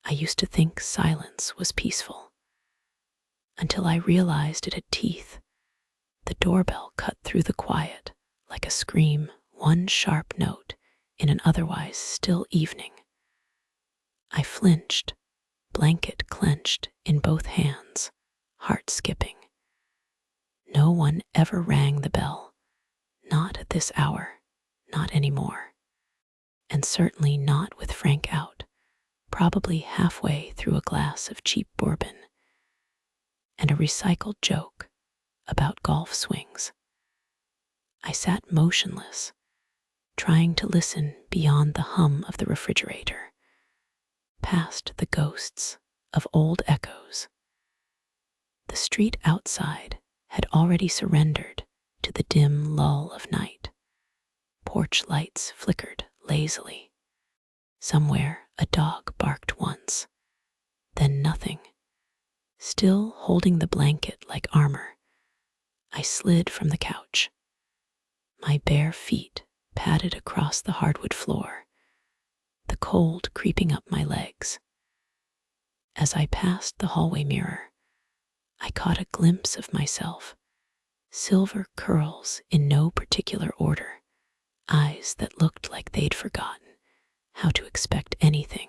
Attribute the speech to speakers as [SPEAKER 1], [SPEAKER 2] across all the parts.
[SPEAKER 1] I used to think silence was peaceful, until I realized it had teeth. The doorbell cut through the quiet like a scream, one sharp note in an otherwise still evening. I flinched, blanket clenched in both hands, heart skipping. No one ever rang the bell, not at this hour, not anymore, and certainly not with Frank out, probably halfway through a glass of cheap bourbon, and a recycled joke about golf swings. I sat motionless, trying to listen beyond the hum of the refrigerator, past the ghosts of old echoes. The street outside had already surrendered to the dim lull of night. Porch lights flickered lazily. Somewhere a dog barked once, then nothing. Still holding the blanket like armor, I slid from the couch. My bare feet padded across the hardwood floor, the cold creeping up my legs. As I passed the hallway mirror, I caught a glimpse of myself, silver curls in no particular order, eyes that looked like they'd forgotten how to expect anything,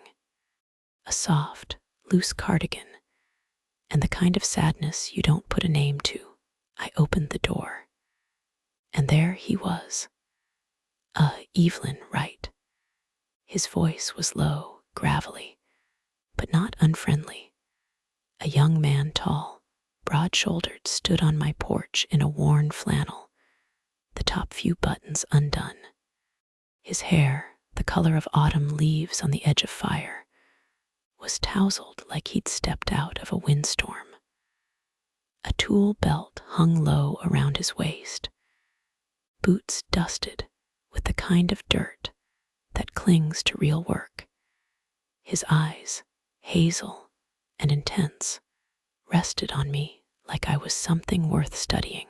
[SPEAKER 1] a soft, loose cardigan, and the kind of sadness you don't put a name to. I opened the door, and there he was. Evelyn, right? His voice was low, gravelly, but not unfriendly. A young man, tall, broad-shouldered, stood on my porch in a worn flannel, the top few buttons undone. His hair, the color of autumn leaves on the edge of fire, was tousled like he'd stepped out of a windstorm. A tool belt hung low around his waist, boots dusted with the kind of dirt that clings to real work. His eyes, hazel and intense, rested on me like I was something worth studying.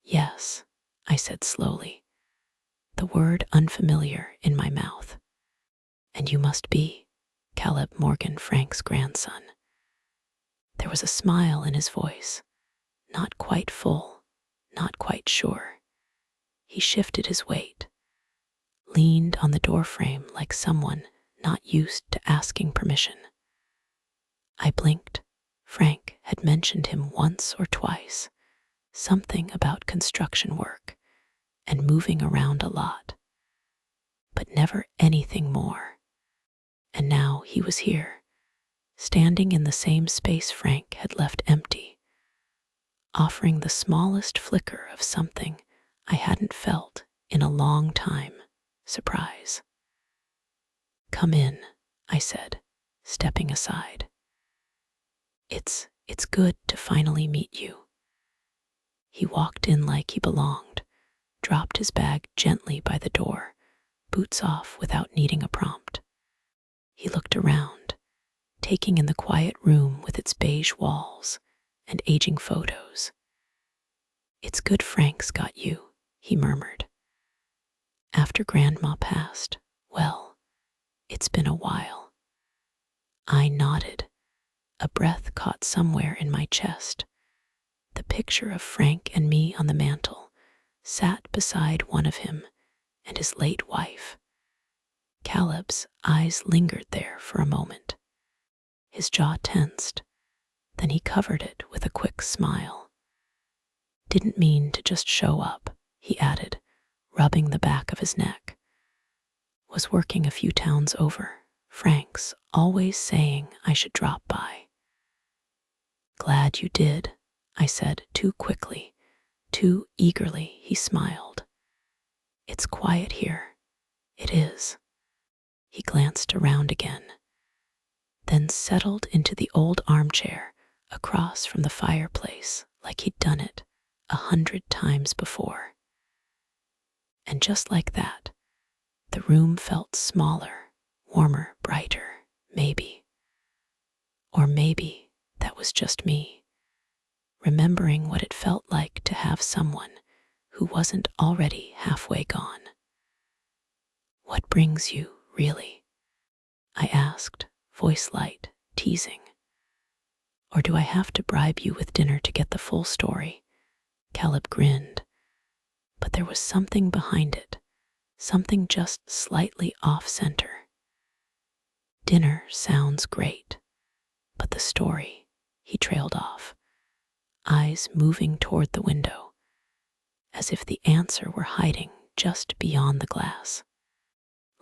[SPEAKER 1] "Yes," I said slowly, the word unfamiliar in my mouth. "And you must be Caleb Morgan, Frank's grandson." There was a smile in his voice, not quite full, not quite sure. He shifted his weight, leaned on the doorframe like someone not used to asking permission. I blinked. Frank had mentioned him once or twice, something about construction work and moving around a lot, but never anything more. And now he was here, standing in the same space Frank had left empty, offering the smallest flicker of something I hadn't felt in a long time, surprise. "Come in," I said, stepping aside. It's good to finally meet you." He walked in like he belonged, dropped his bag gently by the door, boots off without needing a prompt. He looked around, taking in the quiet room with its beige walls and aging photos. "It's good Frank's got you," he murmured. "After Grandma passed, well, it's been a while." I nodded. A breath caught somewhere in my chest. The picture of Frank and me on the mantel sat beside one of him and his late wife. Caleb's eyes lingered there for a moment. His jaw tensed, then he covered it with a quick smile. "Didn't mean to just show up," he added, rubbing the back of his neck. "Was working a few towns over. Frank's always saying I should drop by." "Glad you did," I said too quickly, too eagerly. He smiled. "It's quiet here." "It is." He glanced around again, then settled into the old armchair across from the fireplace like he'd done it 100 times before. And just like that, the room felt smaller, warmer, brighter, maybe. Or maybe that was just me, remembering what it felt like to have someone who wasn't already halfway gone. "What brings you, really?" I asked, voice light, teasing. Or do I have to bribe you with dinner to get the full story? Caleb grinned, but there was something behind it, something just slightly off-center. Dinner sounds great, but the story, he trailed off, eyes moving toward the window, as if the answer were hiding just beyond the glass.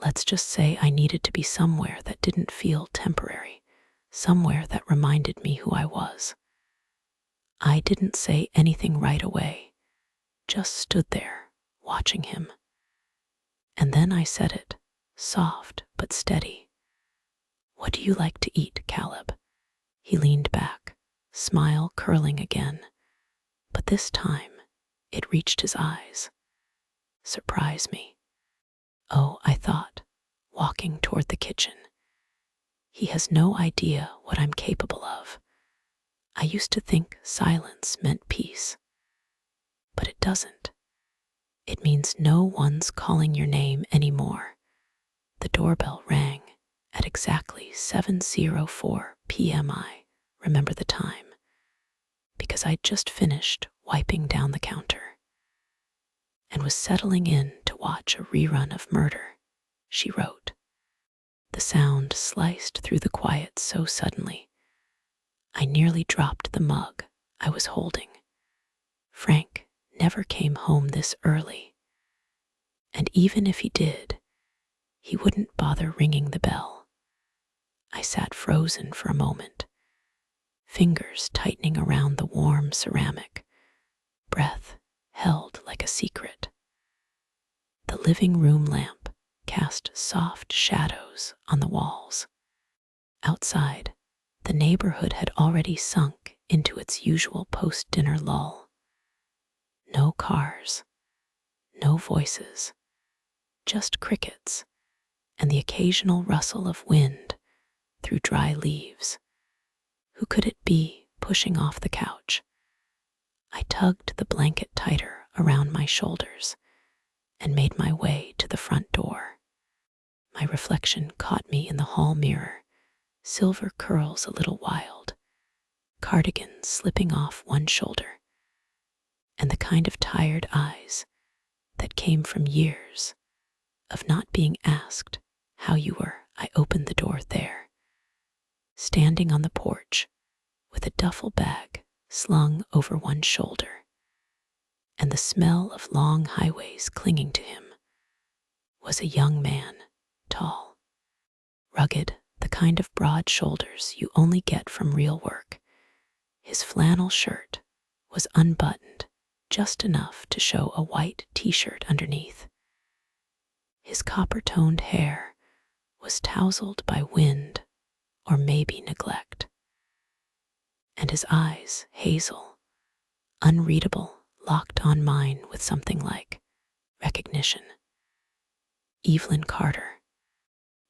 [SPEAKER 1] Let's just say I needed to be somewhere that didn't feel temporary, somewhere that reminded me who I was. I didn't say anything right away, just stood there, watching him. And then I said it, soft but steady. What do you like to eat, Caleb? He leaned back, smile curling again, but this time it reached his eyes. Surprise me. Oh, I thought, walking toward the kitchen. He has no idea what I'm capable of. I used to think silence meant peace, but it doesn't. It means no one's calling your name anymore. The doorbell rang at exactly 7:04 p.m. I remember the time, because I'd just finished wiping down the counter and was settling in to watch a rerun of Murder, She Wrote. The sound sliced through the quiet so suddenly, I nearly dropped the mug I was holding. Frank never came home this early, and even if he did, he wouldn't bother ringing the bell. I sat frozen for a moment, fingers tightening around the warm ceramic, breath held like a secret. The living room lamp cast soft shadows on the walls. Outside, the neighborhood had already sunk into its usual post-dinner lull. No cars, no voices, just crickets and the occasional rustle of wind through dry leaves. Who could it be pushing off the couch? I tugged the blanket tighter around my shoulders and made my way to the front door. My reflection caught me in the hall mirror, silver curls a little wild, cardigan slipping off one shoulder, and the kind of tired eyes that came from years of not being asked how you were. I opened the door there, standing on the porch with a duffel bag slung over one shoulder, and the smell of long highways clinging to him, was a young man, tall, rugged, the kind of broad shoulders you only get from real work. His flannel shirt was unbuttoned just enough to show a white t-shirt underneath. His copper-toned hair was tousled by wind or maybe neglect, and his eyes, hazel, unreadable, locked on mine with something like recognition. Evelyn Carter,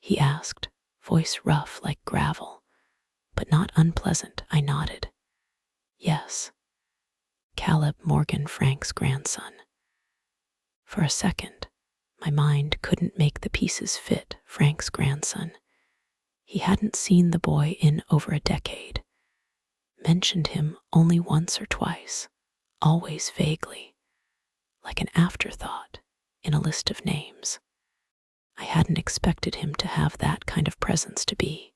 [SPEAKER 1] he asked, voice rough like gravel, but not unpleasant. I nodded. Yes. Caleb Morgan, Frank's grandson. For a second, my mind couldn't make the pieces fit. Frank's grandson. He hadn't seen the boy in over a decade, mentioned him only once or twice, always vaguely, like an afterthought in a list of names. I hadn't expected him to have that kind of presence to be.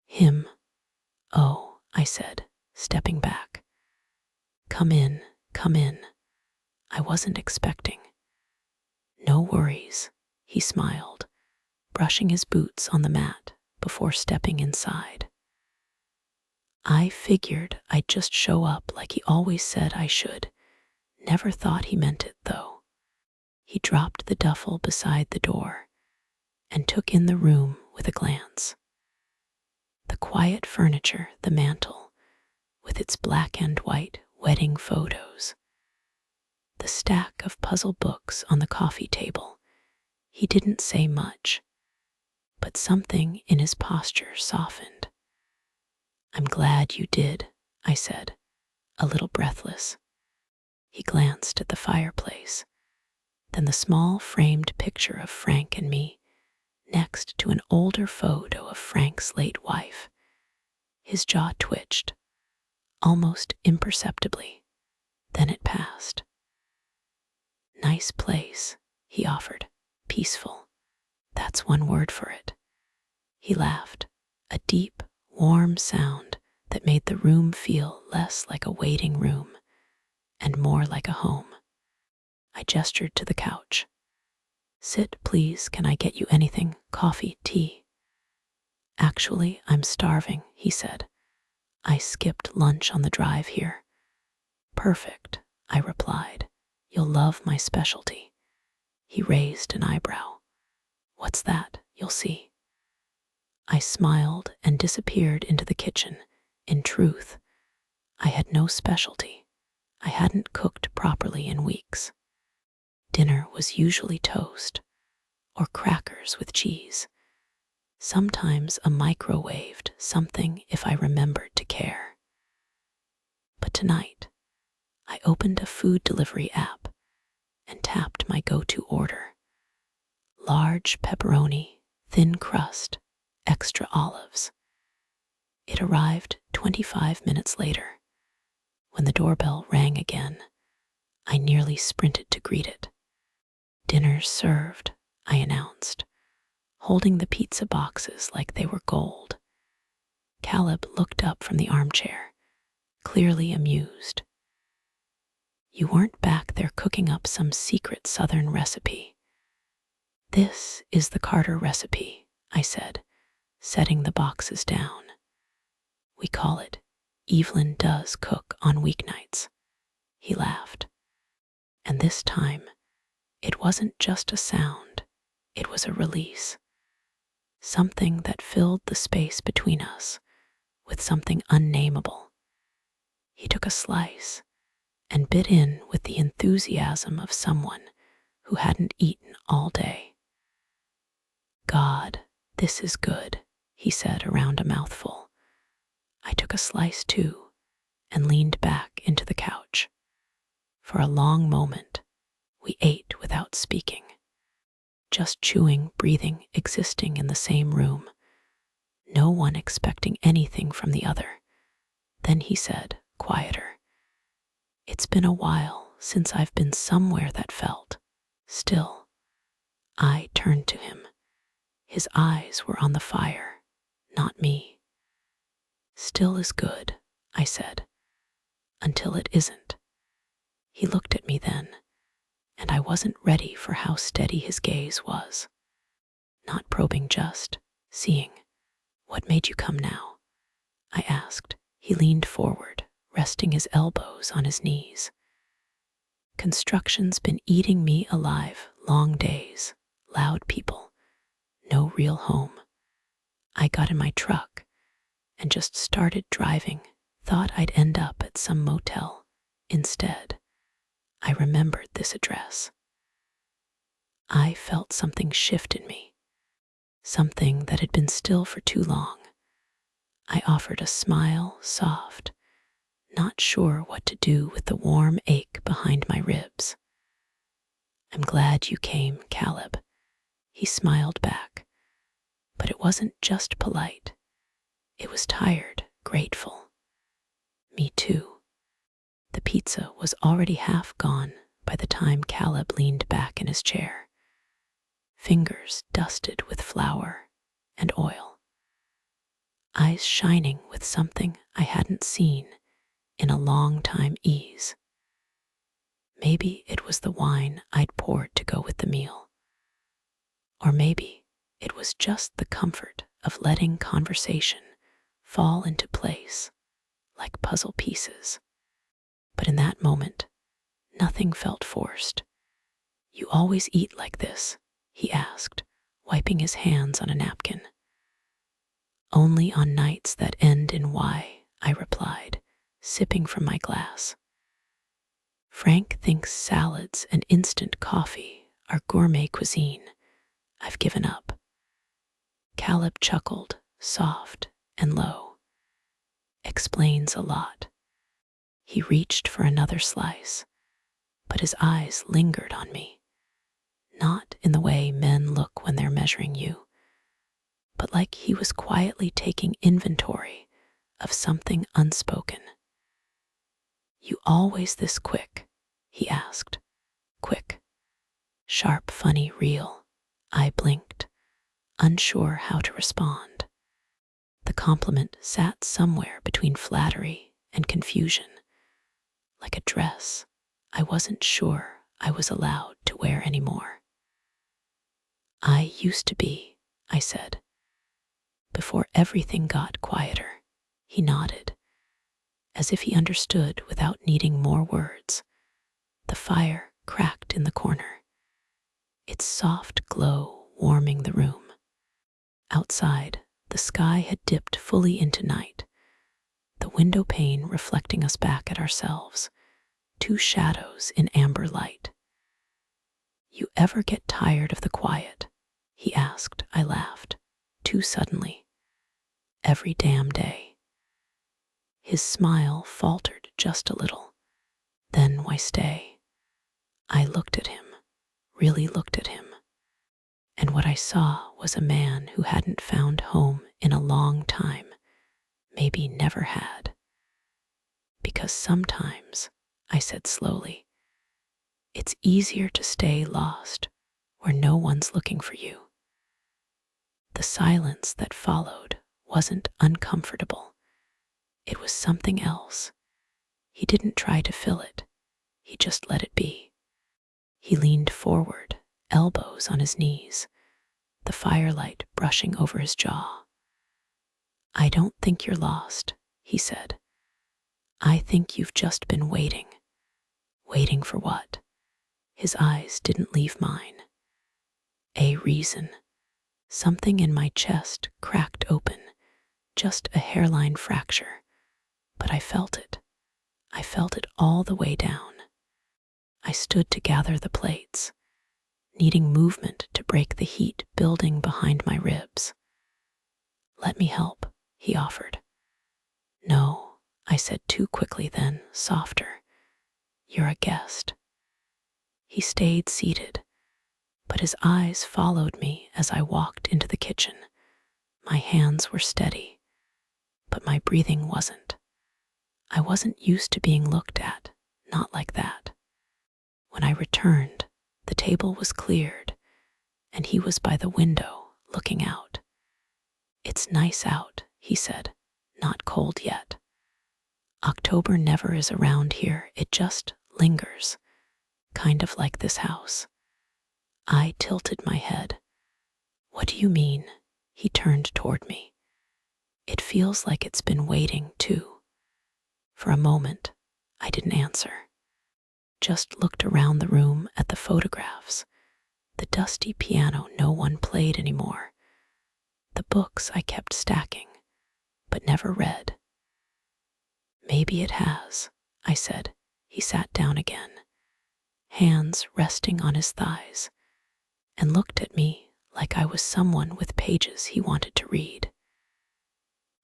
[SPEAKER 1] Him. Oh, I said, stepping back. Come in, come in. I wasn't expecting. No worries, he smiled, brushing his boots on the mat before stepping inside. I figured I'd just show up like he always said I should. Never thought he meant it, though. He dropped the duffel beside the door and took in the room with a glance. The quiet furniture, the mantel, with its black and white wedding photos, the stack of puzzle books on the coffee table. He didn't say much, but something in his posture softened. I'm glad you did, I said, a little breathless. He glanced at the fireplace, then the small framed picture of Frank and me, next to an older photo of Frank's late wife. His jaw twitched, almost imperceptibly. Then it passed. "Nice place," he offered. "Peaceful. That's one word for it." He laughed, a deep, warm sound that made the room feel less like a waiting room and more like a home. I gestured to the couch. "Sit, please. Can I get you anything? Coffee, tea?" "Actually, I'm starving," he said. "I skipped lunch on the drive here." "Perfect," I replied. "You'll love my specialty." He raised an eyebrow. "What's that? You'll see." I smiled and disappeared into the kitchen. In truth, I had no specialty. I hadn't cooked properly in weeks. Dinner was usually toast or crackers with cheese, sometimes a microwaved something if I remembered to care. But tonight, I opened a food delivery app and tapped my go-to order. Large pepperoni, thin crust, extra olives. It arrived 25 minutes later. When the doorbell rang again, I nearly sprinted to greet it. "Dinner's served," I announced, holding the pizza boxes like they were gold. Caleb looked up from the armchair, clearly amused. "You weren't back there cooking up some secret Southern recipe?" "This is the Carter recipe," I said, setting the boxes down. "We call it Evelyn Does Cook on Weeknights." He laughed. And this time, it wasn't just a sound, it was a release. Something that filled the space between us with something unnameable. He took a slice and bit in with the enthusiasm of someone who hadn't eaten all day. "God, this is good," he said around a mouthful. I took a slice too and leaned back into the couch. For a long moment, we ate without speaking, just chewing, breathing, existing in the same room, no one expecting anything from the other. Then he said, quieter, "It's been a while since I've been somewhere that felt still." I turned to him. His eyes were on the fire, not me. "Still is good," I said, "until it isn't." He looked at me then, and I wasn't ready for how steady his gaze was. Not probing, just seeing. "What made you come now?" I asked. He leaned forward, resting his elbows on his knees. "Construction's been eating me alive. Long days, loud people, no real home. I got in my truck and just started driving. Thought I'd end up at some motel. Instead, I remembered this address." I felt something shift in me, something that had been still for too long. I offered a smile, soft, not sure what to do with the warm ache behind my ribs. "I'm glad you came, Caleb." He smiled back, but it wasn't just polite. It was tired, grateful. "Me too." The pizza was already half gone by the time Caleb leaned back in his chair, fingers dusted with flour and oil, eyes shining with something I hadn't seen in a long time. Ease. Maybe it was the wine I'd poured to go with the meal. Or maybe it was just the comfort of letting conversation fall into place like puzzle pieces. But in that moment, nothing felt forced. "You always eat like this?" he asked, wiping his hands on a napkin. "Only on nights that end in Y," I replied, sipping from my glass. "Frank thinks salads and instant coffee are gourmet cuisine. I've given up." Caleb chuckled, soft and low. "Explains a lot." He reached for another slice, but his eyes lingered on me. Not in the way men look when they're measuring you, but like he was quietly taking inventory of something unspoken. "You always this quick?" he asked. "Quick, sharp, funny, real." I blinked, unsure how to respond. The compliment sat somewhere between flattery and confusion, like a dress I wasn't sure I was allowed to wear anymore. "I used to be," I said, "before everything got quieter." He nodded, as if he understood without needing more words. The fire cracked in the corner, its soft glow warming the room. Outside, the sky had dipped fully into night, the window pane reflecting us back at ourselves, two shadows in amber light. "You ever get tired of the quiet?" he asked. I laughed, too suddenly. "Every damn day." His smile faltered just a little. "Then why stay?" I looked at him, really looked at him, and what I saw was a man who hadn't found home in a long time, maybe never had. "Because sometimes," I said slowly, "it's easier to stay lost where no one's looking for you." The silence that followed wasn't uncomfortable. It was something else. He didn't try to fill it. He just let it be. He leaned forward, elbows on his knees, the firelight brushing over his jaw. "I don't think you're lost," he said. "I think you've just been waiting." "Waiting for what?" His eyes didn't leave mine. "A reason." Something in my chest cracked open, just a hairline fracture, but I felt it. I felt it all the way down. I stood to gather the plates, needing movement to break the heat building behind my ribs. "Let me help," he offered. "No," I said too quickly, then softer. "You're a guest." He stayed seated, but his eyes followed me as I walked into the kitchen. My hands were steady, but my breathing wasn't. I wasn't used to being looked at, not like that. When I returned, the table was cleared, and he was by the window, looking out. "It's nice out," he said, "not cold yet. October never is around here, it just lingers, kind of like this house." I tilted my head. "What do you mean?" He turned toward me. "It feels like it's been waiting, too." For a moment, I didn't answer, just looked around the room at the photographs, the dusty piano no one played anymore, the books I kept stacking, but never read. "Maybe it has," I said. He sat down again, hands resting on his thighs, and looked at me like I was someone with pages he wanted to read.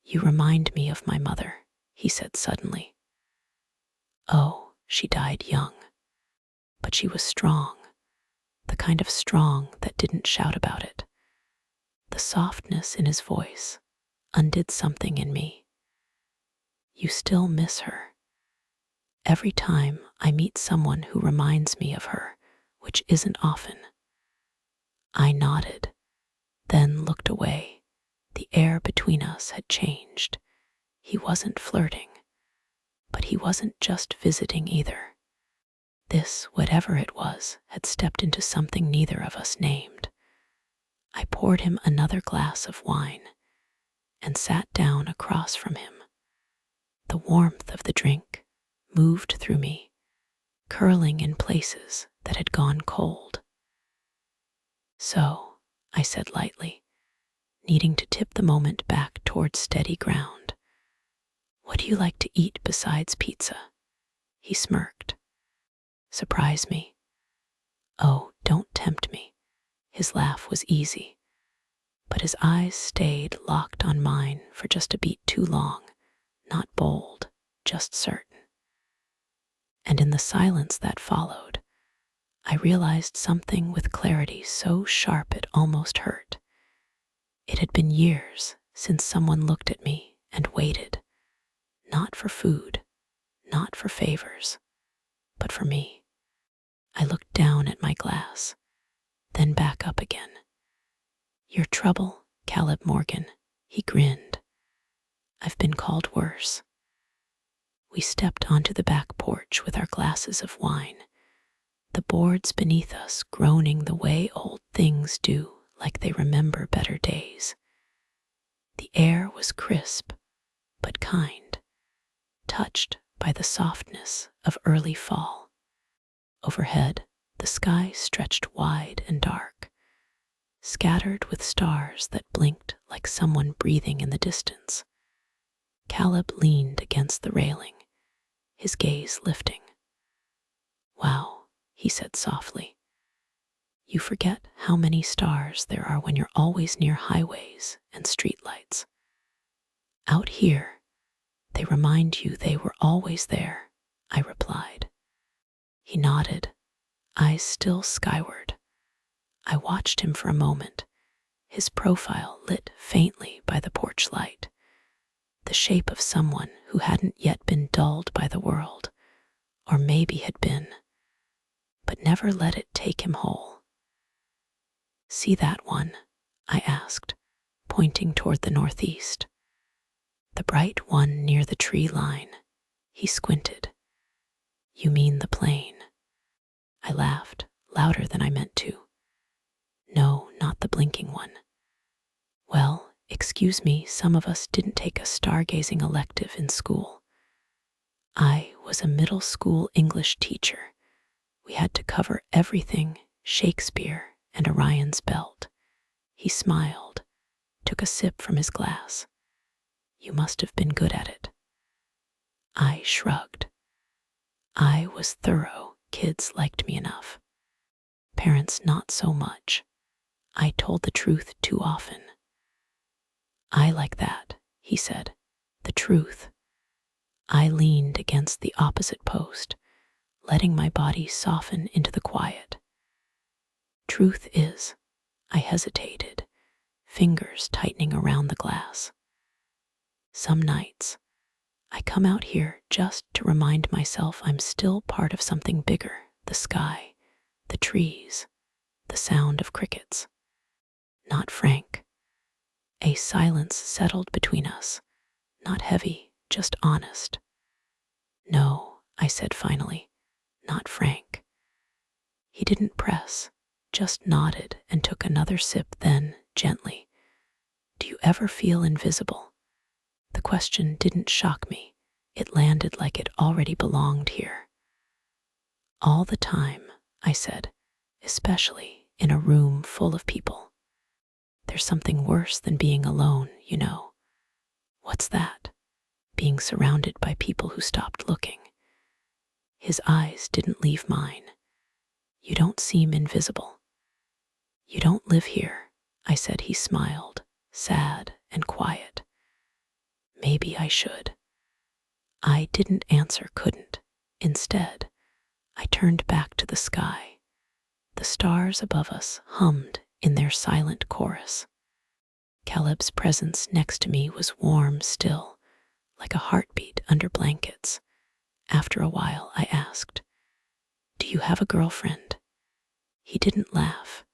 [SPEAKER 1] "You remind me of my mother," he said suddenly. "Oh, she died young. But she was strong, the kind of strong that didn't shout about it." The softness in his voice undid something in me. "You still miss her?" "Every time I meet someone who reminds me of her, which isn't often." I nodded, then looked away. The air between us had changed. He wasn't flirting, but he wasn't just visiting either. This, whatever it was, had stepped into something neither of us named. I poured him another glass of wine and sat down across from him. The warmth of the drink moved through me, curling in places that had gone cold. "So," I said lightly, needing to tip the moment back toward steady ground, "what do you like to eat besides pizza?" He smirked. "Surprise me." "Oh, don't tempt me." His laugh was easy, but his eyes stayed locked on mine for just a beat too long, not bold, just certain. And in the silence that followed, I realized something with clarity so sharp it almost hurt. It had been years since someone looked at me and waited, not for food, not for favors, but for me. I looked down at my glass, then back up again. "Your trouble, Caleb Morgan," he grinned. "I've been called worse." We stepped onto the back porch with our glasses of wine, the boards beneath us groaning the way old things do, like they remember better days. The air was crisp, but kind, touched by the softness of early fall. Overhead, the sky stretched wide and dark, scattered with stars that blinked like someone breathing in the distance. Caleb leaned against the railing, his gaze lifting. "Wow," he said softly. "You forget how many stars there are when you're always near highways and streetlights. Out here, they remind you they were always there," I replied. He nodded, eyes still skyward. I watched him for a moment, his profile lit faintly by the porch light, the shape of someone who hadn't yet been dulled by the world, or maybe had been, but never let it take him whole. "See that one?" I asked, pointing toward the northeast. "The bright one near the tree line." He squinted. "You mean the plane?" I laughed, louder than I meant to. "No, not the blinking one." "Well, excuse me, some of us didn't take a stargazing elective in school. I was a middle school English teacher. We had to cover everything Shakespeare and Orion's belt." He smiled, took a sip from his glass. "You must have been good at it." I shrugged. I was thorough. Kids liked me enough. Parents not so much. I told the truth too often. "I like that," he said. "The truth." I leaned against the opposite post, letting my body soften into the quiet. "Truth is," I hesitated, fingers tightening around the glass. "Some nights, I come out here just to remind myself I'm still part of something bigger, the sky, the trees, the sound of crickets." Not frank. A silence settled between us, not heavy, just honest. "No," I said finally, "not frank." He didn't press, just nodded and took another sip, then, gently, "Do you ever feel invisible?" The question didn't shock me. It landed like it already belonged here. "All the time," I said, "especially in a room full of people. There's something worse than being alone, you know." "What's that?" "Being surrounded by people who stopped looking." His eyes didn't leave mine. "You don't seem invisible." "You don't live here," I said. He smiled, sad and quiet. "Maybe I should." I didn't answer, couldn't. Instead, I turned back to the sky. The stars above us hummed in their silent chorus. Caleb's presence next to me was warm still, like a heartbeat under blankets. After a while, I asked, "Do you have a girlfriend?" He didn't laugh,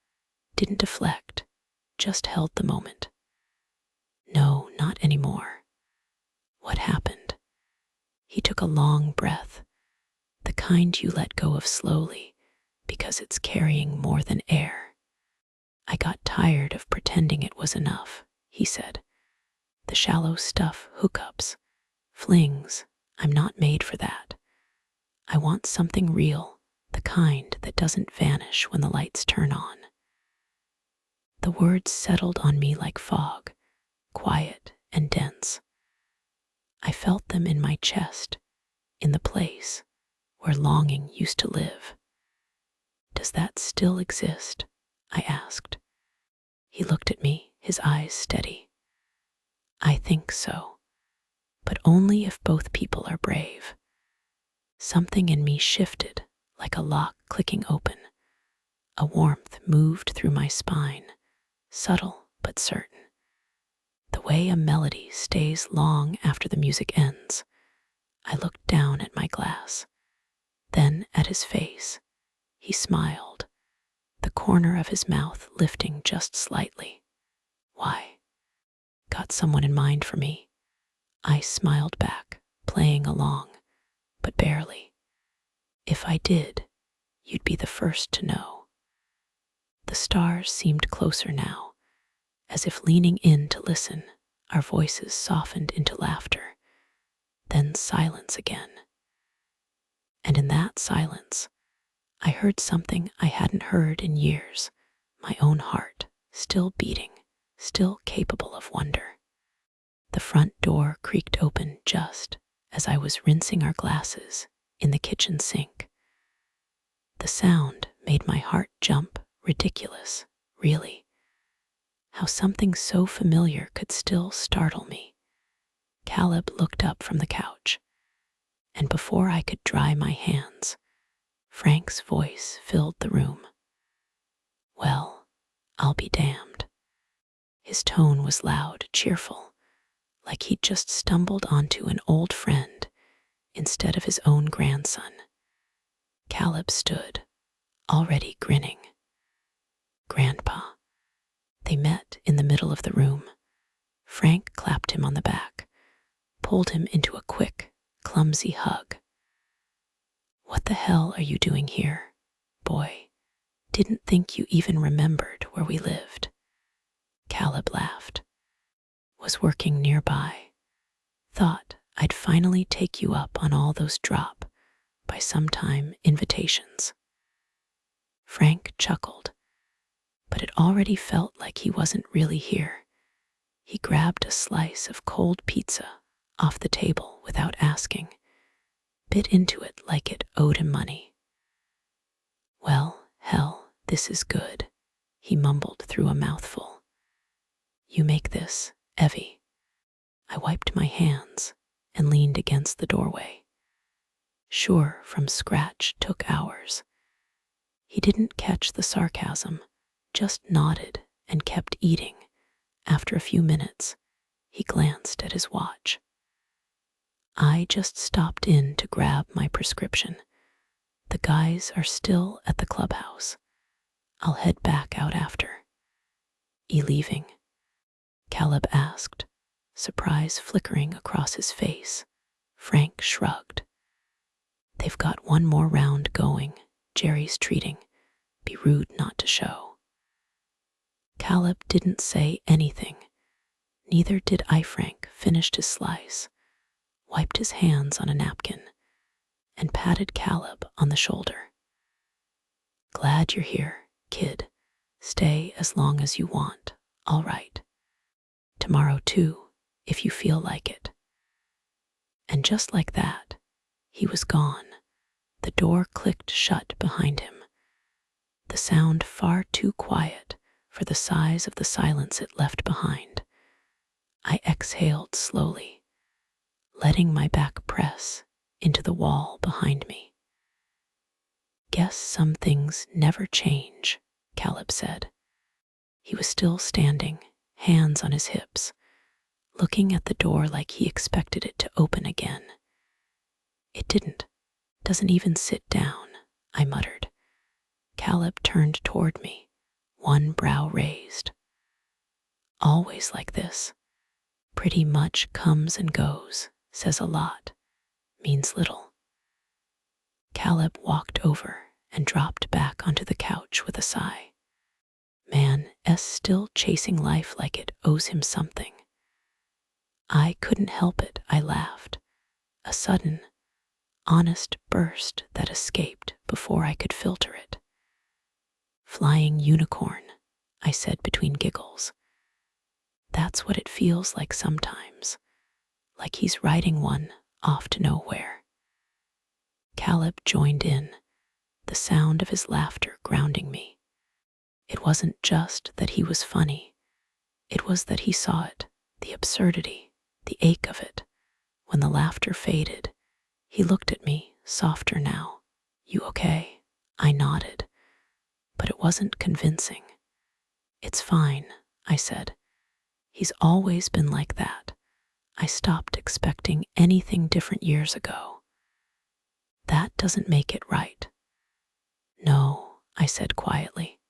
[SPEAKER 1] didn't deflect, just held the moment. "No, not anymore." "What happened?" He took a long breath, the kind you let go of slowly because it's carrying more than air. "I got tired of pretending it was enough," he said. "The shallow stuff, hookups, flings, I'm not made for that. I want something real, the kind that doesn't vanish when the lights turn on." The words settled on me like fog, quiet and dense. I felt them in my chest, in the place where longing used to live. "Does that still exist?" I asked. He looked at me, his eyes steady. "I think so, but only if both people are brave." Something in me shifted, like a lock clicking open. A warmth moved through my spine, subtle but certain. the way a melody stays long after the music ends. I looked down at my glass, then at his face. He smiled, the corner of his mouth lifting just slightly. Why? Got someone in mind for me? I smiled back, playing along, but barely. If I did, you'd be the first to know. The stars seemed closer now, as if leaning in to listen. Our voices softened into laughter, then silence again. And in that silence, I heard something I hadn't heard in years, my own heart, still beating, still capable of wonder. The front door creaked open just as I was rinsing our glasses in the kitchen sink. The sound made my heart jump, ridiculous, really. How something so familiar could still startle me. Caleb looked up from the couch, and before I could dry my hands, Frank's voice filled the room. Well, I'll be damned. His tone was loud, cheerful, like he'd just stumbled onto an old friend instead of his own grandson. Caleb stood, already grinning. Grandpa. They met in the middle of the room. Frank clapped him on the back, pulled him into a quick, clumsy hug. What the hell are you doing here, boy? Didn't think you even remembered where we lived. Caleb laughed. Was working nearby. Thought I'd finally take you up on all those drop-by-sometime invitations. Frank chuckled, but it already felt like he wasn't really here. He grabbed a slice of cold pizza off the table without asking, bit into it like it owed him money. Well, hell, this is good, he mumbled through a mouthful. You make this, Evie. I wiped my hands and leaned against the doorway. Sure, from scratch took hours. He didn't catch the sarcasm, just nodded and kept eating. After a few minutes, he glanced at his watch. I just stopped in to grab my prescription. The guys are still at the clubhouse. I'll head back out after. You leaving? Caleb asked, surprise flickering across his face. Frank shrugged. They've got one more round going. Jerry's treating. Be rude not to show. Caleb didn't say anything. Neither did I. Frank finished his slice, wiped his hands on a napkin, and patted Caleb on the shoulder. Glad you're here, kid. Stay as long as you want, all right. Tomorrow too, if you feel like it. And just like that, he was gone. The door clicked shut behind him, the sound far too quiet for the size of the silence it left behind. I exhaled slowly, letting my back press into the wall behind me. Guess some things never change, Caleb said. He was still standing, hands on his hips, looking at the door like he expected it to open again. It didn't. Doesn't even sit down, I muttered. Caleb turned toward me, one brow raised. Always like this. Pretty much comes and goes, says a lot, means little. Caleb walked over and dropped back onto the couch with a sigh. Man, still chasing life like it owes him something. I couldn't help it, I laughed. A sudden, honest burst that escaped before I could filter it. Flying unicorn, I said between giggles. That's what it feels like sometimes, like he's riding one off to nowhere. Caleb joined in, the sound of his laughter grounding me. It wasn't just that he was funny, it was that he saw it, the absurdity, the ache of it. When the laughter faded, he looked at me, softer now. You okay? I nodded, but it wasn't convincing. It's fine, I said. He's always been like that. I stopped expecting anything different years ago. That doesn't make it right. No, I said quietly,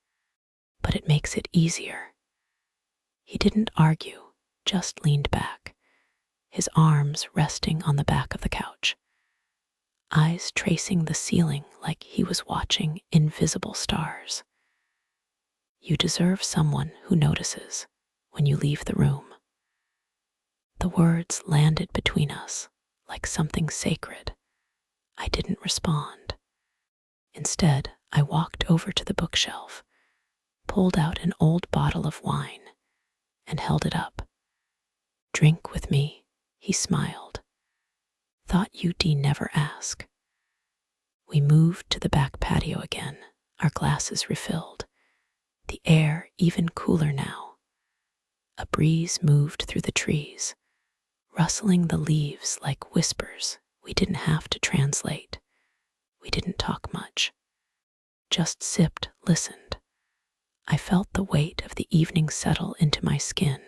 [SPEAKER 1] but it makes it easier. He didn't argue, just leaned back, his arms resting on the back of the couch, eyes tracing the ceiling like he was watching invisible stars. You deserve someone who notices when you leave the room. The words landed between us like something sacred. I didn't respond. Instead, I walked over to the bookshelf, pulled out an old bottle of wine, and held it up. "Drink with me," he smiled. "Thought you'd never ask." We moved to the back patio again, our glasses refilled, the air even cooler now. A breeze moved through the trees, rustling the leaves like whispers we didn't have to translate. We didn't talk much, just sipped, listened. I felt the weight of the evening settle into my skin,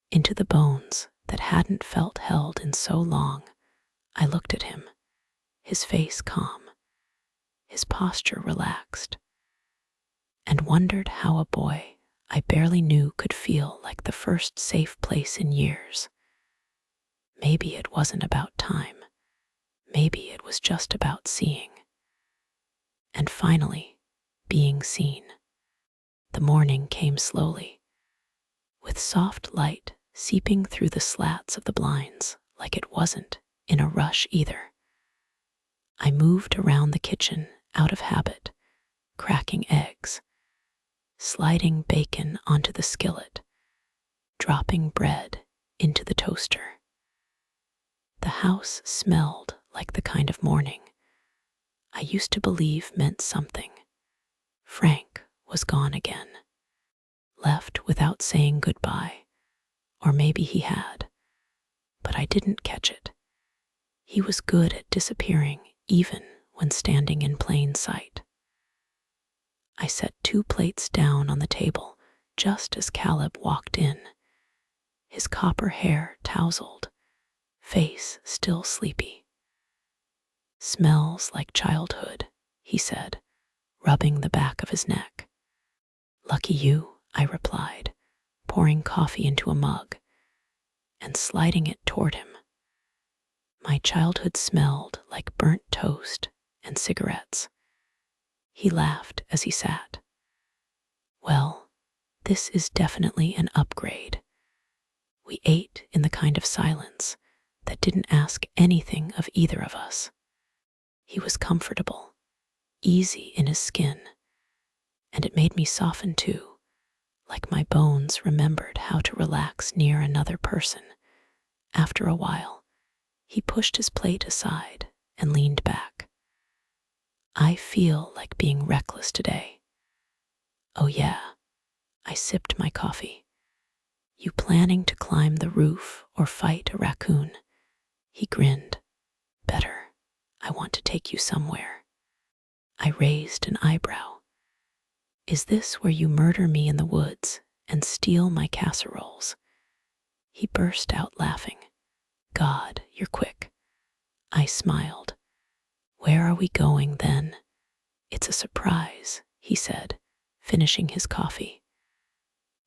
[SPEAKER 1] into the bones that hadn't felt held in so long. I looked at him, his face calm, his posture relaxed, and wondered how a boy I barely knew could feel like the first safe place in years. Maybe it wasn't about time. Maybe it was just about seeing. And finally, being seen. The morning came slowly, with soft light seeping through the slats of the blinds like it wasn't in a rush either. I moved around the kitchen out of habit, cracking eggs, sliding bacon onto the skillet, dropping bread into the toaster. The house smelled like the kind of morning I used to believe meant something. Frank was gone again, left without saying goodbye, or maybe he had, but I didn't catch it. He was good at disappearing even when standing in plain sight. I set 2 plates down on the table just as Caleb walked in, his copper hair tousled, face still sleepy. "Smells like childhood," he said, rubbing the back of his neck. "Lucky you," I replied, pouring coffee into a mug and sliding it toward him. My childhood smelled like burnt toast and cigarettes. He laughed as he sat. "Well, this is definitely an upgrade." We ate in the kind of silence that didn't ask anything of either of us. He was comfortable, easy in his skin, and it made me soften too, like my bones remembered how to relax near another person. After a while, he pushed his plate aside and leaned back. "I feel like being reckless today." "Oh yeah." I sipped my coffee. "You planning to climb the roof or fight a raccoon?" He grinned. "Better. I want to take you somewhere." I raised an eyebrow. "Is this where you murder me in the woods and steal my casseroles?" He burst out laughing. "God, you're quick." I smiled. "Where are we going then?" "It's a surprise," he said, finishing his coffee.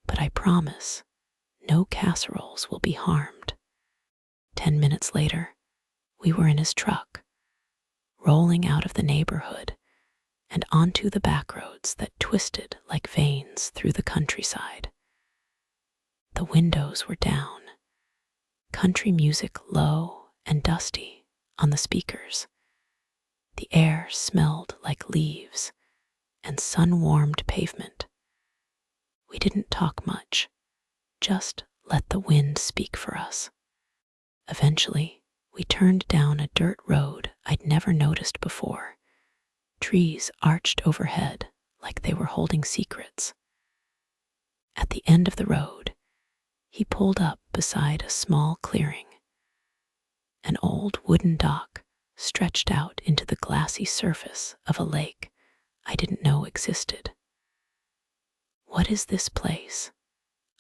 [SPEAKER 1] "But I promise, no casseroles will be harmed." 10 minutes later, we were in his truck, rolling out of the neighborhood and onto the back roads that twisted like veins through the countryside. The windows were down, country music low and dusty on the speakers. The air smelled like leaves and sun-warmed pavement. We didn't talk much, just let the wind speak for us. Eventually, we turned down a dirt road I'd never noticed before. Trees arched overhead like they were holding secrets. At the end of the road, he pulled up beside a small clearing. An old wooden dock stretched out into the glassy surface of a lake I didn't know existed. "What is this place?"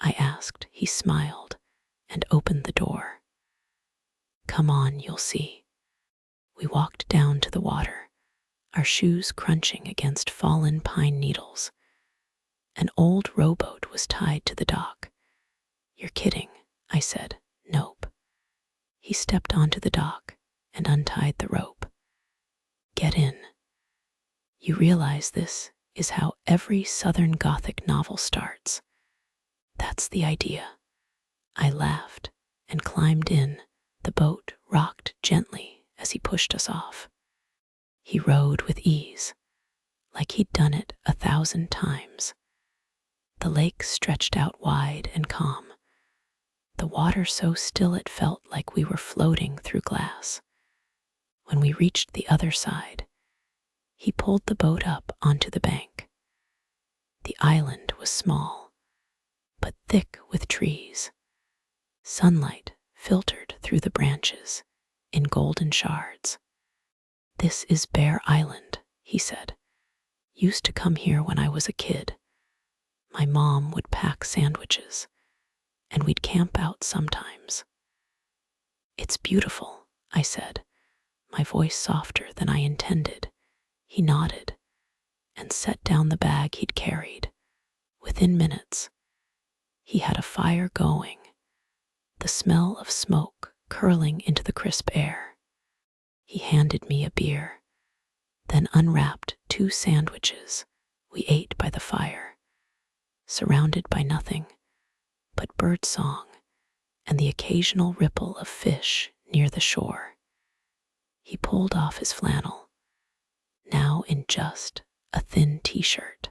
[SPEAKER 1] I asked. He smiled and opened the door. Come on, you'll see. We walked down to the water, our shoes crunching against fallen pine needles. An old rowboat was tied to the dock. You're kidding, I said. Nope. He stepped onto the dock and untied the rope. Get in. You realize this is how every Southern Gothic novel starts. That's the idea. I laughed and climbed in. The boat rocked gently as he pushed us off. He rowed with ease, like he'd done it 1,000 times. The lake stretched out wide and calm, the water so still it felt like we were floating through glass. When we reached the other side, he pulled the boat up onto the bank. The island was small, but thick with trees. Sunlight filtered through the branches in golden shards. This is Bear Island, he said. Used to come here when I was a kid. My mom would pack sandwiches, and we'd camp out sometimes. It's beautiful, I said, my voice softer than I intended. He nodded and set down the bag he'd carried. Within minutes, he had a fire going, the smell of smoke curling into the crisp air. He handed me a beer, then unwrapped 2 sandwiches we ate by the fire, surrounded by nothing but birdsong and the occasional ripple of fish near the shore. He pulled off his flannel, now in just a thin t-shirt.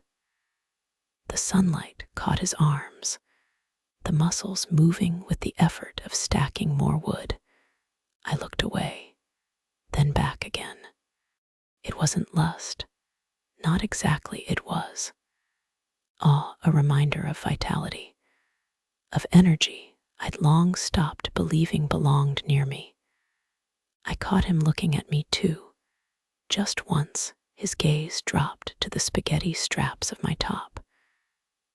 [SPEAKER 1] The sunlight caught his arms, the muscles moving with the effort of stacking more wood. I looked away, then back again. It wasn't lust. Not exactly it was. Awe, a reminder of vitality, of energy I'd long stopped believing belonged near me. I caught him looking at me too. Just once, his gaze dropped to the spaghetti straps of my top,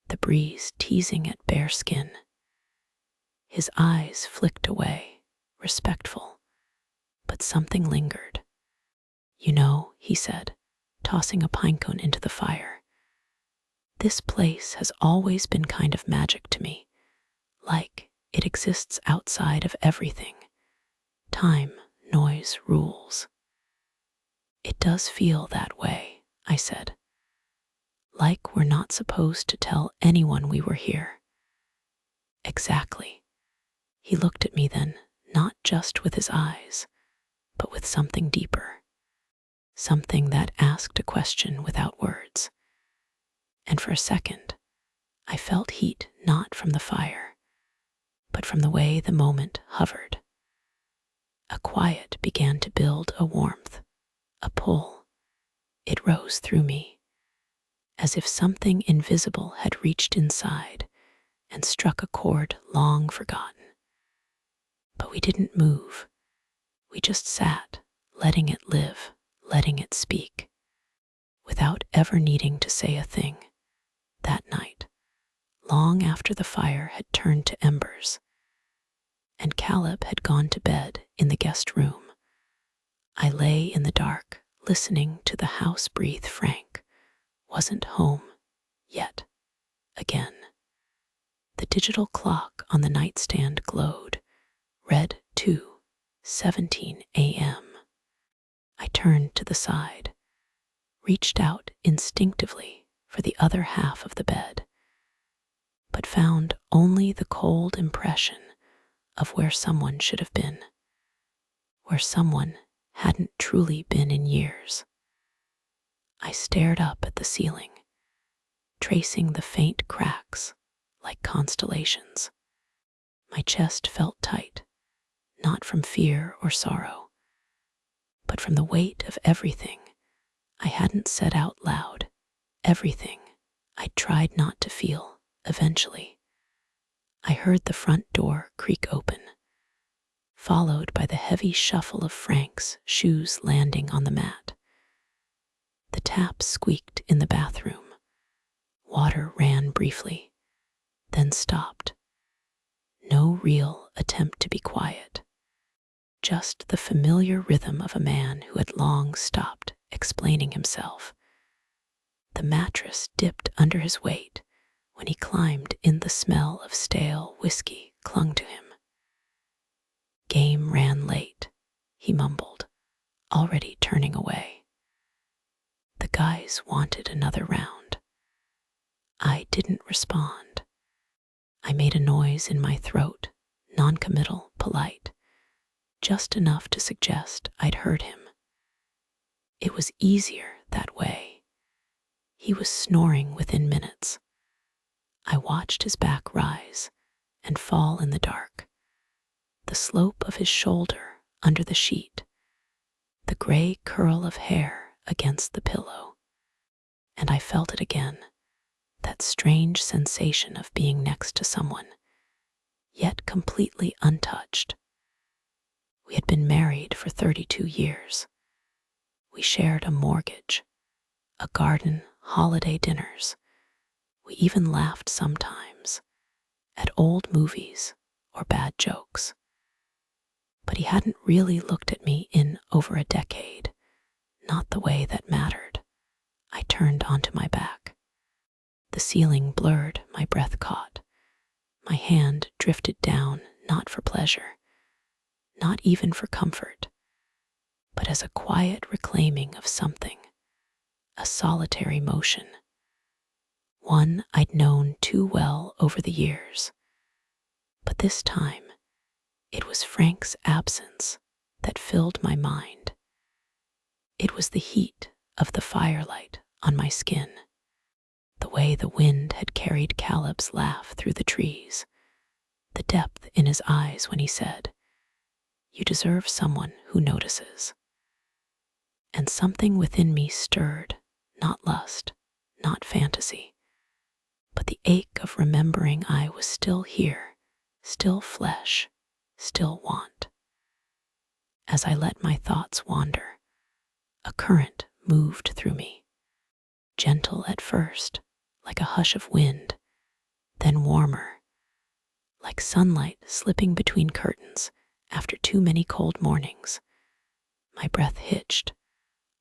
[SPEAKER 1] the breeze teasing at bare skin. His eyes flicked away, respectful, but something lingered. You know, he said, tossing a pinecone into the fire, this place has always been kind of magic to me, like it exists outside of everything. Time, noise, rules. It does feel that way, I said. Like we're not supposed to tell anyone we were here. Exactly. He looked at me then, not just with his eyes, but with something deeper. Something that asked a question without words. And for a second, I felt heat not from the fire, but from the way the moment hovered. A quiet began to build, a warmth, a pull. It rose through me, as if something invisible had reached inside and struck a chord long forgotten. But we didn't move. We just sat, letting it live, letting it speak, without ever needing to say a thing. That night, long after the fire had turned to embers, and Caleb had gone to bed in the guest room, I lay in the dark, listening to the house breathe. Frank wasn't home yet. Again, the digital clock on the nightstand glowed, read 2:17 a.m. I turned to the side, reached out instinctively for the other half of the bed, but found only the cold impression of where someone should have been, where someone hadn't truly been in years. I stared up at the ceiling, tracing the faint cracks like constellations. My chest felt tight, not from fear or sorrow, but from the weight of everything I hadn't said out loud, everything I'd tried not to feel. Eventually, I heard the front door creak open, followed by the heavy shuffle of Frank's shoes landing on the mat. The tap squeaked in the bathroom. Water ran briefly, then stopped. No real attempt to be quiet, just the familiar rhythm of a man who had long stopped explaining himself. The mattress dipped under his weight when he climbed in. The smell of stale whiskey clung to him. Game ran late, he mumbled, already turning away. The guys wanted another round. I didn't respond. I made a noise in my throat, noncommittal, polite, just enough to suggest I'd heard him. It was easier that way. He was snoring within minutes. I watched his back rise and fall in the dark, the slope of his shoulder under the sheet, the gray curl of hair against the pillow. And I felt it again, that strange sensation of being next to someone, yet completely untouched. We had been married for 32 years. We shared a mortgage, a garden, holiday dinners. We even laughed sometimes at old movies or bad jokes. But he hadn't really looked at me in over a decade, not the way that mattered. I turned onto my back. The ceiling blurred, my breath caught. My hand drifted down, not for pleasure, not even for comfort, but as a quiet reclaiming of something, a solitary motion, one I'd known too well over the years. But this time, it was Frank's absence that filled my mind. It was the heat of the firelight on my skin, the way the wind had carried Caleb's laugh through the trees, the depth in his eyes when he said, "You deserve someone who notices." And something within me stirred, not lust, not fantasy, but the ache of remembering I was still here, still flesh, still want. As I let my thoughts wander, a current moved through me, gentle at first, like a hush of wind, then warmer, like sunlight slipping between curtains after too many cold mornings. My breath hitched,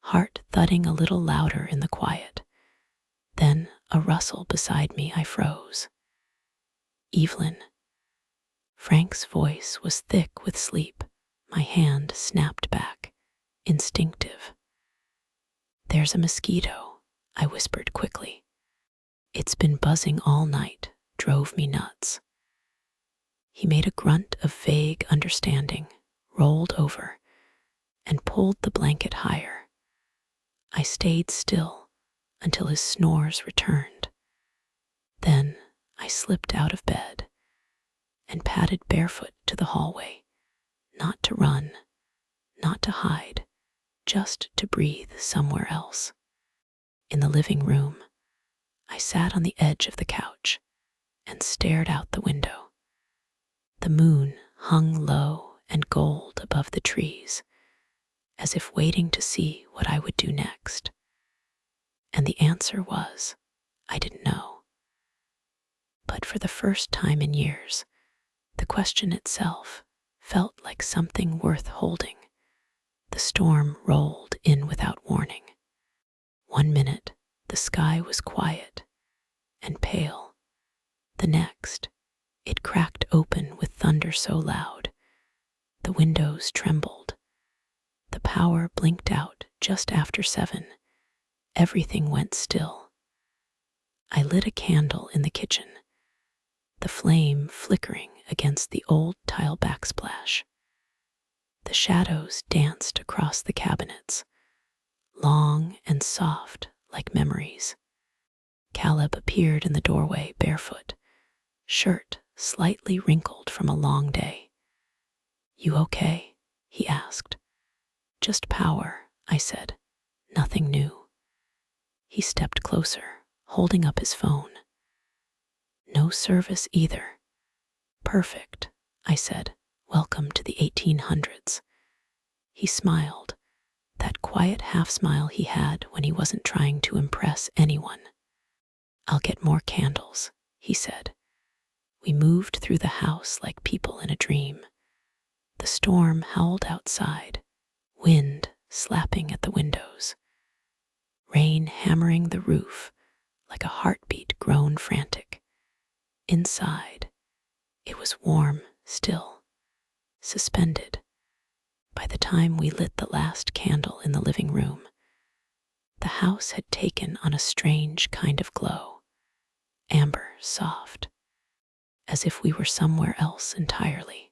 [SPEAKER 1] heart thudding a little louder in the quiet. Then a rustle beside me. I froze. Evelyn. Frank's voice was thick with sleep. My hand snapped back, instinctive. "There's a mosquito," I whispered quickly. "It's been buzzing all night, drove me nuts." He made a grunt of vague understanding, rolled over, and pulled the blanket higher. I stayed still until his snores returned. Then I slipped out of bed and padded barefoot to the hallway, not to run, not to hide, just to breathe somewhere else. In the living room, I sat on the edge of the couch and stared out the window. The moon hung low and gold above the trees, as if waiting to see what I would do next. And the answer was, I didn't know. But for the first time in years, the question itself felt like something worth holding. The storm rolled in without warning. 1 minute, the sky was quiet and pale. The next, it cracked open with thunder so loud, the windows trembled. The power blinked out just after 7. Everything went still. I lit a candle in the kitchen, the flame flickering against the old tile backsplash. The shadows danced across the cabinets, long and soft like memories. Caleb appeared in the doorway barefoot, shirt slightly wrinkled from a long day. "You okay?" he asked. "Just power," I said. "Nothing new." He stepped closer, holding up his phone. "No service either." "Perfect," I said. "Welcome to the 1800s." He smiled, that quiet half-smile he had when he wasn't trying to impress anyone. "I'll get more candles," he said. We moved through the house like people in a dream. The storm howled outside, wind slapping at the windows, rain hammering the roof like a heartbeat grown frantic. Inside, it was warm still, suspended. By the time we lit the last candle in the living room, the house had taken on a strange kind of glow, amber soft, as if we were somewhere else entirely.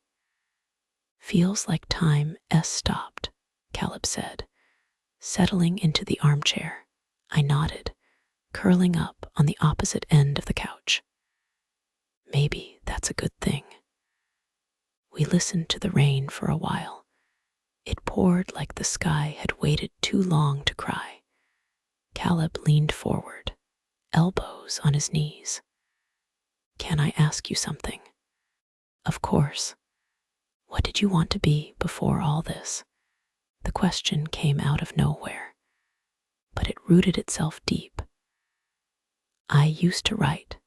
[SPEAKER 1] Feels like time stopped, Caleb said, settling into the armchair. I nodded, curling up on the opposite end of the couch. Maybe that's a good thing. We listened to the rain for a while. It poured like the sky had waited too long to cry. Caleb leaned forward, elbows on his knees. Can I ask you something? Of course. What did you want to be before all this? The question came out of nowhere, but it rooted itself deep. I used to write,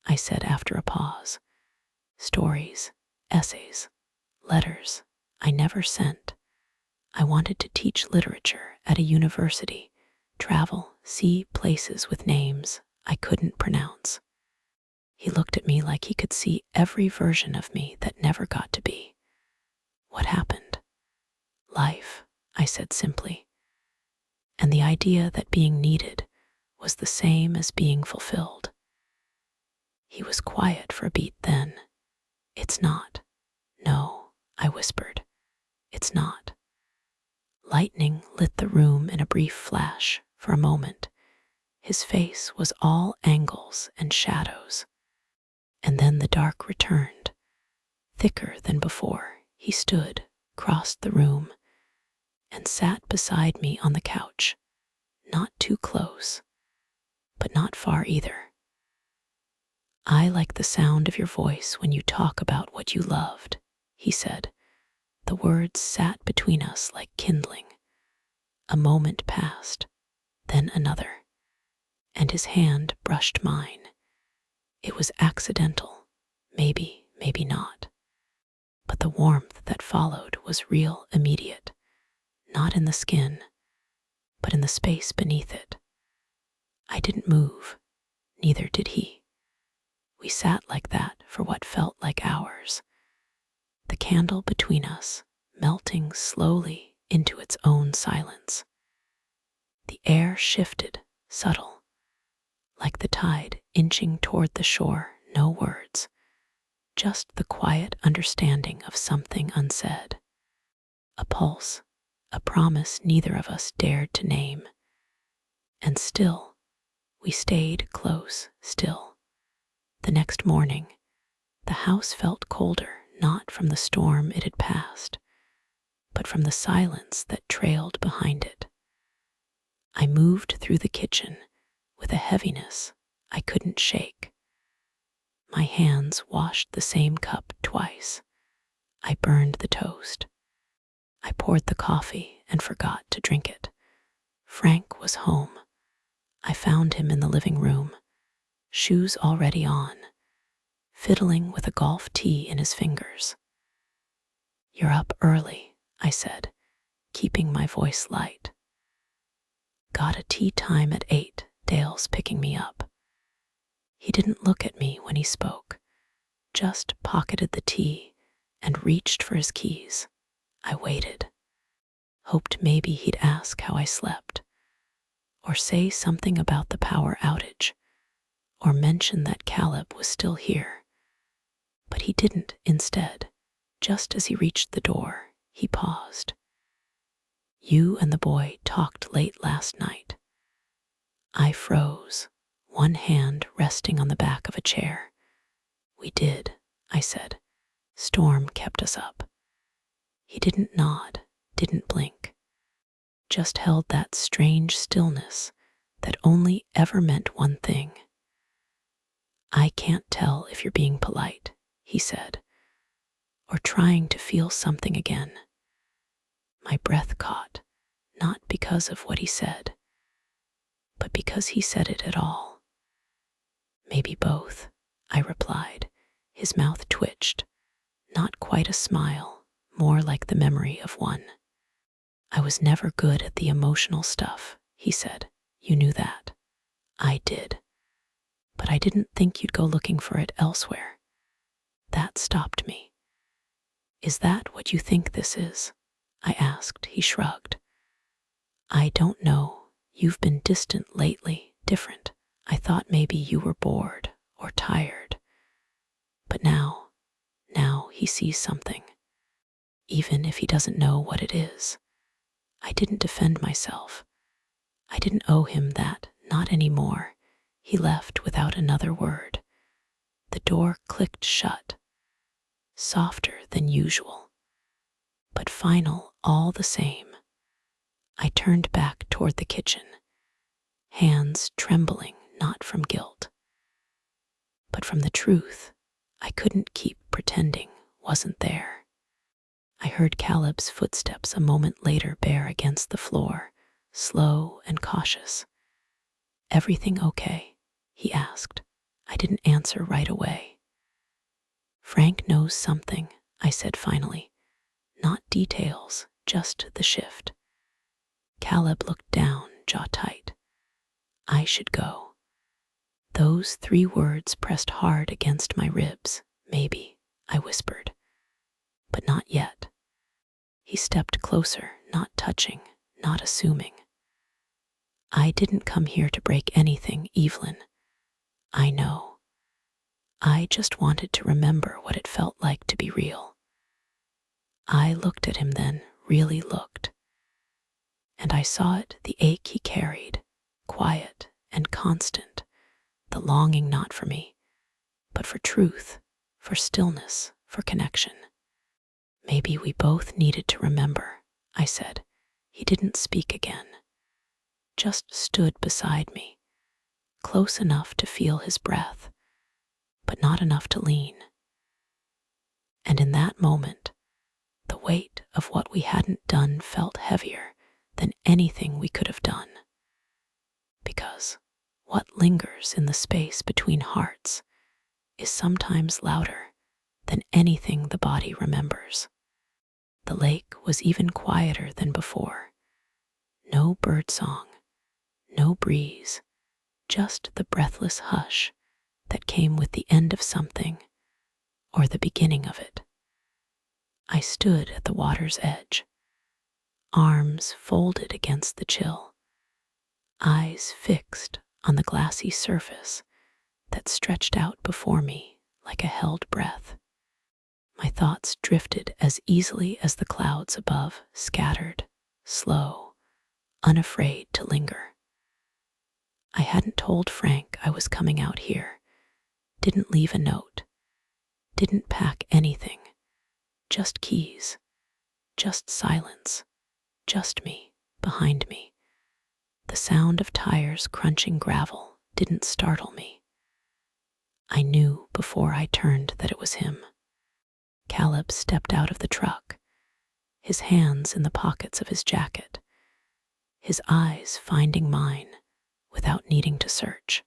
[SPEAKER 1] I said after a pause. Stories, essays, letters I never sent. I wanted to teach literature at a university, travel, see places with names I couldn't pronounce. He looked at me like he could see every version of me that never got to be. What happened? Life, I said simply. And the idea that being needed was the same as being fulfilled. He was quiet for a beat then. It's not. No, I whispered. It's not. Lightning lit the room in a brief flash. For a moment, his face was all angles and shadows. And then the dark returned. Thicker than before, he stood, crossed the room, and sat beside me on the couch, not too close, but not far either. I like the sound of your voice when you talk about what you loved, he said. The words sat between us like kindling. A moment passed, then another, and his hand brushed mine. It was accidental, maybe not. But the warmth that followed was real, immediate, not in the skin, but in the space beneath it. I didn't move, neither did he. We sat like that for what felt like hours, the candle between us melting slowly into its own silence. The air shifted, subtle, like the tide inching toward the shore. No words, just the quiet understanding of something unsaid. A pulse, a promise neither of us dared to name. And still, we stayed close, still. The next morning, the house felt colder, not from the storm it had passed, but from the silence that trailed behind it. I moved through the kitchen with a heaviness I couldn't shake. My hands washed the same cup twice. I burned the toast. I poured the coffee and forgot to drink it. Frank was home. I found him in the living room, shoes already on, fiddling with a golf tee in his fingers. You're up early, I said, keeping my voice light. Got a tea time at 8, Dale's picking me up. He didn't look at me when he spoke, just pocketed the tea and reached for his keys. I waited, hoped maybe he'd ask how I slept, or say something about the power outage, or mention that Caleb was still here. But he didn't. Instead, just as he reached the door, he paused. You and the boy talked late last night. I froze, one hand resting on the back of a chair. We did, I said. Storm kept us up. He didn't nod, didn't blink, just held that strange stillness that only ever meant one thing. I can't tell if you're being polite, he said, or trying to feel something again. My breath caught, not because of what he said, but because he said it at all. Maybe both, I replied, His mouth twitched, not quite a smile, more like the memory of one. I was never good at the emotional stuff, he said. You knew that. I did. But I didn't think you'd go looking for it elsewhere. That stopped me. Is that what you think this is? I asked. He shrugged. I don't know. You've been distant lately, different. I thought maybe you were bored or tired. But now he sees something, even if he doesn't know what it is. I didn't defend myself. I didn't owe him that, not anymore. He left without another word. The door clicked shut, softer than usual, but final all the same. I turned back toward the kitchen, hands trembling not from guilt, but from the truth I couldn't keep pretending wasn't there. I heard Caleb's footsteps a moment later bear against the floor, slow and cautious. Everything okay? He asked. I didn't answer right away. Frank knows something, I said finally. Not details, just the shift. Caleb looked down, jaw tight. I should go. Those 3 words pressed hard against my ribs. Maybe, I whispered. But not yet. He stepped closer, not touching, not assuming. I didn't come here to break anything, Evelyn. I know. I just wanted to remember what it felt like to be real. I looked at him then, really looked. And I saw it, the ache he carried, quiet and constant, the longing not for me, but for truth, for stillness, for connection. Maybe we both needed to remember, I said. He didn't speak again, just stood beside me, close enough to feel his breath, but not enough to lean. And in that moment, the weight of what we hadn't done felt heavier than anything we could have done. Because what lingers in the space between hearts is sometimes louder than anything the body remembers. The lake was even quieter than before. No birdsong, no breeze, just the breathless hush that came with the end of something or the beginning of it. I stood at the water's edge, arms folded against the chill, eyes fixed on the glassy surface that stretched out before me like a held breath. My thoughts drifted as easily as the clouds above, scattered, slow, unafraid to linger. I hadn't told Frank I was coming out here, didn't leave a note, didn't pack anything, just keys, just silence, just me, behind me. The sound of tires crunching gravel didn't startle me. I knew before I turned that it was him. Caleb stepped out of the truck, his hands in the pockets of his jacket, his eyes finding mine without needing to search.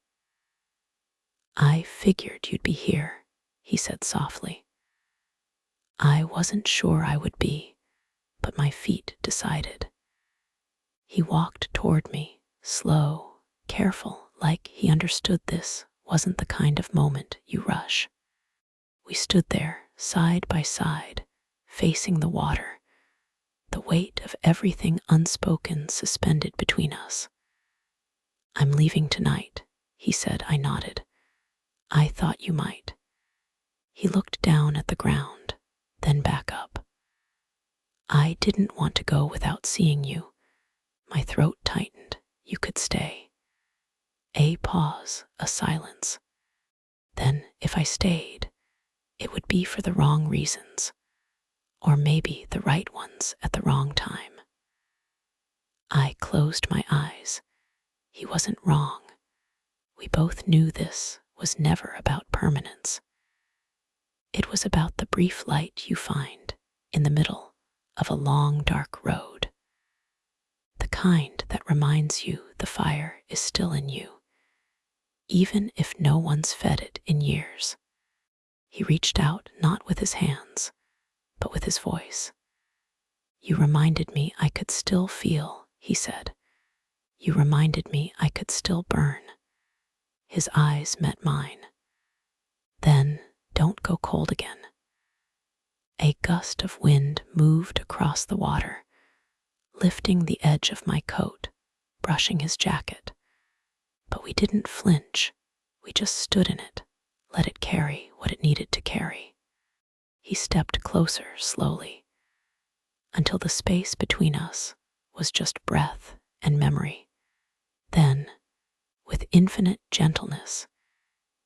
[SPEAKER 1] I figured you'd be here, he said softly. I wasn't sure I would be, but my feet decided. He walked toward me, slow, careful, like he understood this wasn't the kind of moment you rush. We stood there, side by side, facing the water, the weight of everything unspoken suspended between us. I'm leaving tonight, he said. I nodded. I thought you might. He looked down at the ground, then back up. I didn't want to go without seeing you. My throat tightened. You could stay. A pause, a silence. Then, if I stayed, it would be for the wrong reasons, or maybe the right ones at the wrong time. I closed my eyes. He wasn't wrong. We both knew this was never about permanence. It was about the brief light you find in the middle of a long, dark road. The kind that reminds you the fire is still in you, even if no one's fed it in years. He reached out, not with his hands, but with his voice. "You reminded me I could still feel," he said. "You reminded me I could still burn." His eyes met mine. "Then don't go cold again." A gust of wind moved across the water, lifting the edge of my coat, brushing his jacket. But we didn't flinch. We just stood in it, let it carry what it needed to carry. He stepped closer slowly, until the space between us was just breath and memory. Then, with infinite gentleness,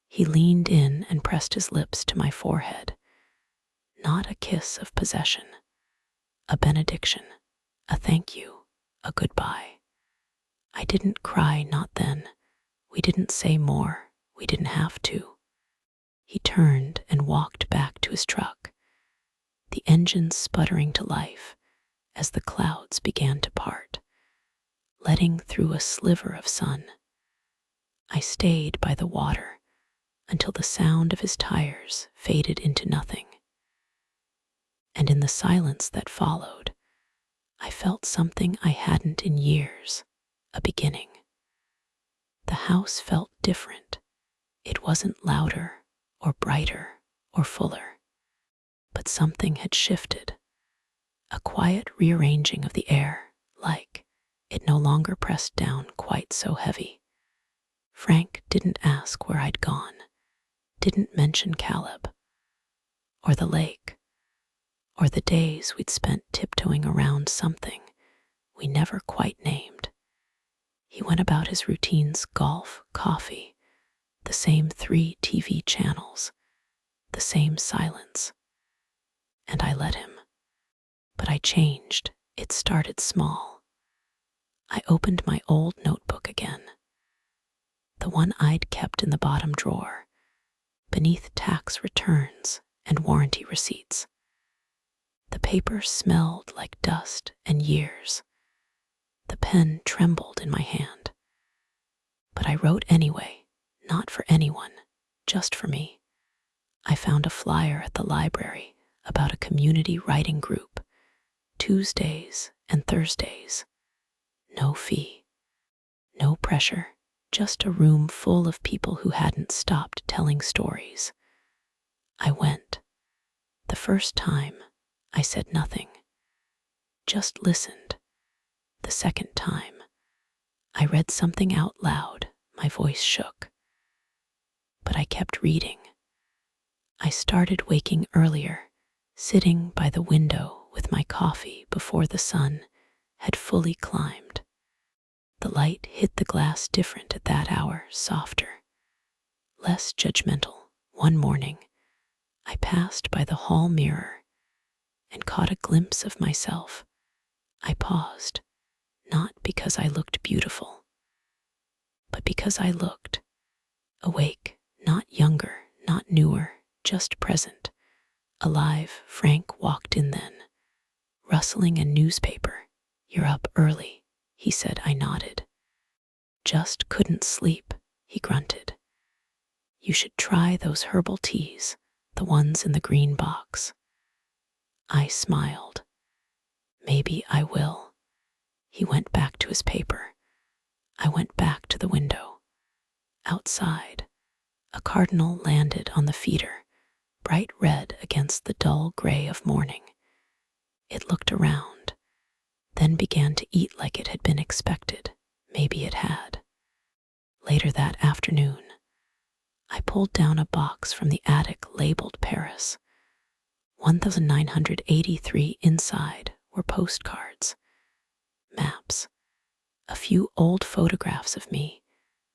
[SPEAKER 1] he leaned in and pressed his lips to my forehead. Not a kiss of possession, a benediction, a thank you, a goodbye. I didn't cry, not then. We didn't say more. We didn't have to. He turned and walked back to his truck, the engine sputtering to life as the clouds began to part, letting through a sliver of sun. I stayed by the water until the sound of his tires faded into nothing. And in the silence that followed, I felt something I hadn't in years, a beginning. The house felt different. It wasn't louder or brighter or fuller, but something had shifted, a quiet rearranging of the air, like it no longer pressed down quite so heavy. Frank didn't ask where I'd gone, didn't mention Caleb, or the lake, or the days we'd spent tiptoeing around something we never quite named. He went about his routines: golf, coffee, the same 3 TV channels, the same silence. And I let him. But I changed. It started small. I opened my old notebook again, the one I'd kept in the bottom drawer, beneath tax returns and warranty receipts. The paper smelled like dust and years. The pen trembled in my hand. But I wrote anyway, not for anyone, just for me. I found a flyer at the library about a community writing group, Tuesdays and Thursdays. No fee, no pressure, just a room full of people who hadn't stopped telling stories. I went. The first time, I said nothing, just listened. The second time, I read something out loud. My voice shook. But I kept reading. I started waking earlier, sitting by the window with my coffee before the sun had fully climbed. The light hit the glass different at that hour, softer, less judgmental. One morning, I passed by the hall mirror and caught a glimpse of myself. I paused, not because I looked beautiful, but because I looked awake, not younger, not newer, just present, alive. Frank walked in then, rustling a newspaper. "You're up early," he said. I nodded. "Just couldn't sleep," he grunted. "You should try those herbal teas, the ones in the green box." I smiled. "Maybe I will." He went back to his paper. I went back to the window. Outside, a cardinal landed on the feeder, bright red against the dull gray of morning. It looked around, then began to eat like it had been expected. Maybe it had. Later that afternoon, I pulled down a box from the attic labeled Paris. 1983 inside were postcards, maps, a few old photographs of me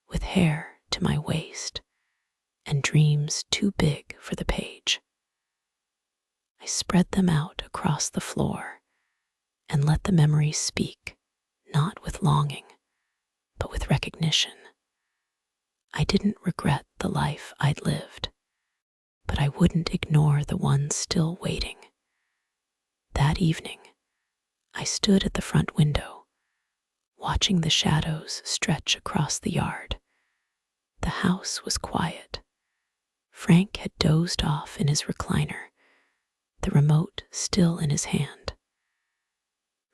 [SPEAKER 1] with hair to my waist and dreams too big for the page. I spread them out across the floor and let the memories speak, not with longing, but with recognition. I didn't regret the life I'd lived, but I wouldn't ignore the ones still waiting. That evening, I stood at the front window, watching the shadows stretch across the yard. The house was quiet. Frank had dozed off in his recliner, the remote still in his hand.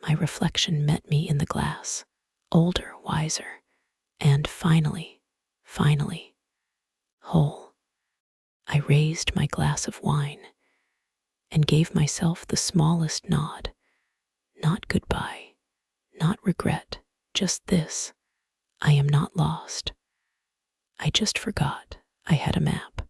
[SPEAKER 1] My reflection met me in the glass, older, wiser, and finally, whole. I raised my glass of wine and gave myself the smallest nod. Not goodbye, not regret, just this: I am not lost. I just forgot I had a map.